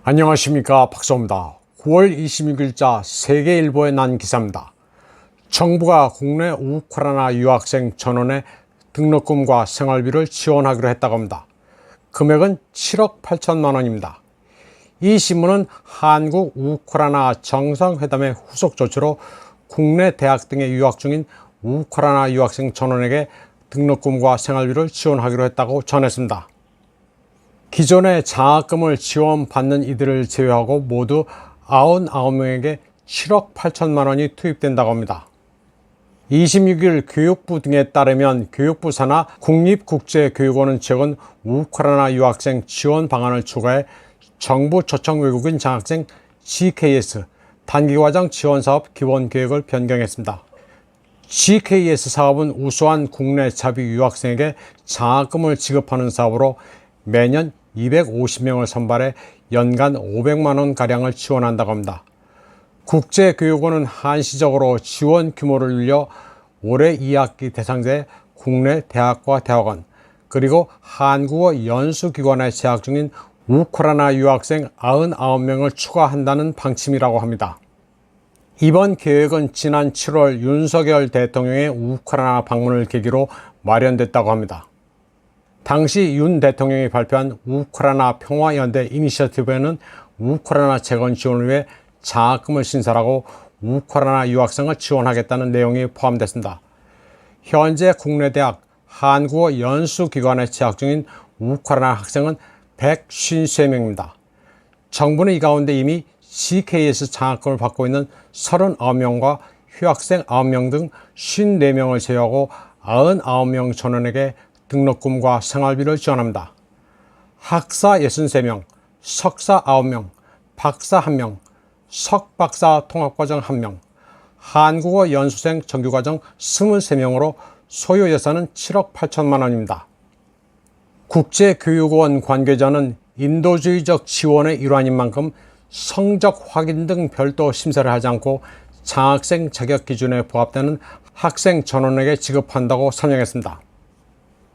안녕하십니까, 박사입니다. 9월 26일자 세계일보에 난 기사입니다. 정부가 국내 우크라이나 유학생 전원의 등록금과 생활비를 지원하기로 했다고 합니다. 금액은 7억 8천만 원입니다. 이 신문은 한국 우크라이나 정상회담의 후속 조치로 국내 대학 등에 유학 중인 우크라이나 유학생 전원에게 등록금과 생활비를 지원하기로 했다고 전했습니다. 기존에 장학금을 지원받는 이들을 제외하고 모두 99명에게 7억 8천만 원이 투입된다고 합니다. 26일 교육부 등에 따르면 교육부 산하 국립국제교육원은 최근 우크라이나 유학생 지원 방안을 추가해 정부 초청 외국인 장학생 GKS 단기과정 지원사업 기본계획을 변경했습니다. GKS 사업은 우수한 국내 자비 유학생에게 장학금을 지급하는 사업으로 매년 250명을 선발해 연간 500만 원가량을 지원한다고 합니다. 국제교육원은 한시적으로 지원 규모를 늘려 올해 2학기 대상자의 국내 대학과 대학원 그리고 한국어 연수기관에 재학 중인 우크라이나 유학생 99명을 추가한다는 방침이라고 합니다. 이번 계획은 지난 7월 윤석열 대통령의 우크라이나 방문을 계기로 마련됐다고 합니다. 당시 윤 대통령이 발표한 우크라이나 평화연대 이니셔티브에는 우크라이나 재건 지원을 위해 장학금을 신설하고 우크라이나 유학생을 지원하겠다는 내용이 포함됐습니다. 현재 국내 대학 한국어 연수기관에 재학 중인 우크라이나 학생은 153명입니다. 정부는 이 가운데 이미 GKS 장학금을 받고 있는 39명과 휴학생 9명 등 54명을 제외하고 99명 전원에게 등록금과 생활비를 지원합니다. 학사 63명, 석사 9명, 박사 1명, 석박사 통합과정 1명, 한국어 연수생 정규과정 23명으로 소요 예산은 7억 8천만 원입니다. 국제교육원 관계자는 인도주의적 지원의 일환인 만큼 성적 확인 등 별도 심사를 하지 않고 장학생 자격 기준에 부합되는 학생 전원에게 지급한다고 설명했습니다.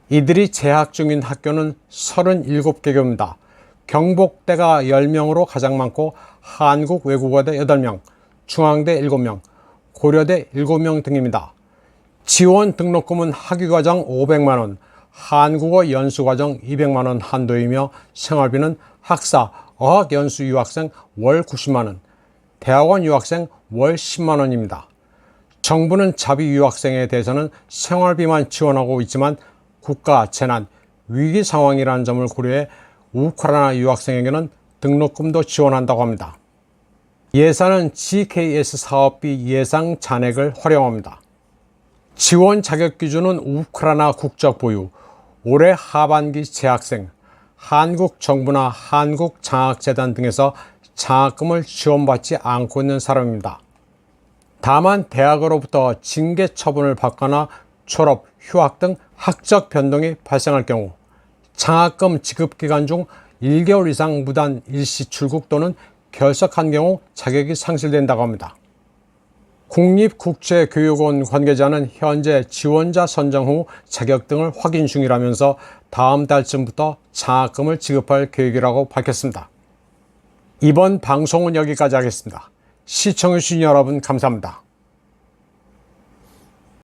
이들이 재학 중인 학교는 37개교입니다. 경복대가 10명으로 가장 많고 한국외국어대 8명, 중앙대 7명, 고려대 7명 등입니다. 지원 등록금은 학위과정 500만 원, 한국어 연수과정 200만 원 한도이며 생활비는 학사, 어학연수 유학생 월 90만 원, 대학원 유학생 월 10만 원입니다. 정부는 자비 유학생에 대해서는 생활비만 지원하고 있지만 국가 재난, 위기 상황이라는 점을 고려해 우크라이나 유학생에게는 등록금도 지원한다고 합니다. 예산은 GKS 사업비 예상 잔액을 활용합니다. 지원 자격 기준은 우크라이나 국적 보유, 올해 하반기 재학생, 한국 정부나 한국장학재단 등에서 장학금을 지원받지 않고 있는 사람입니다. 다만 대학으로부터 징계 처분을 받거나 졸업, 휴학 등 학적 변동이 발생할 경우 장학금 지급 기간 중 1개월 이상 무단 일시 출국 또는 결석한 경우 자격이 상실된다고 합니다. 국립국제교육원 관계자는 현재 지원자 선정 후 자격 등을 확인 중이라면서 다음 달쯤부터 장학금을 지급할 계획이라고 밝혔습니다. 이번 방송은 여기까지 하겠습니다. 시청해주신 여러분 감사합니다.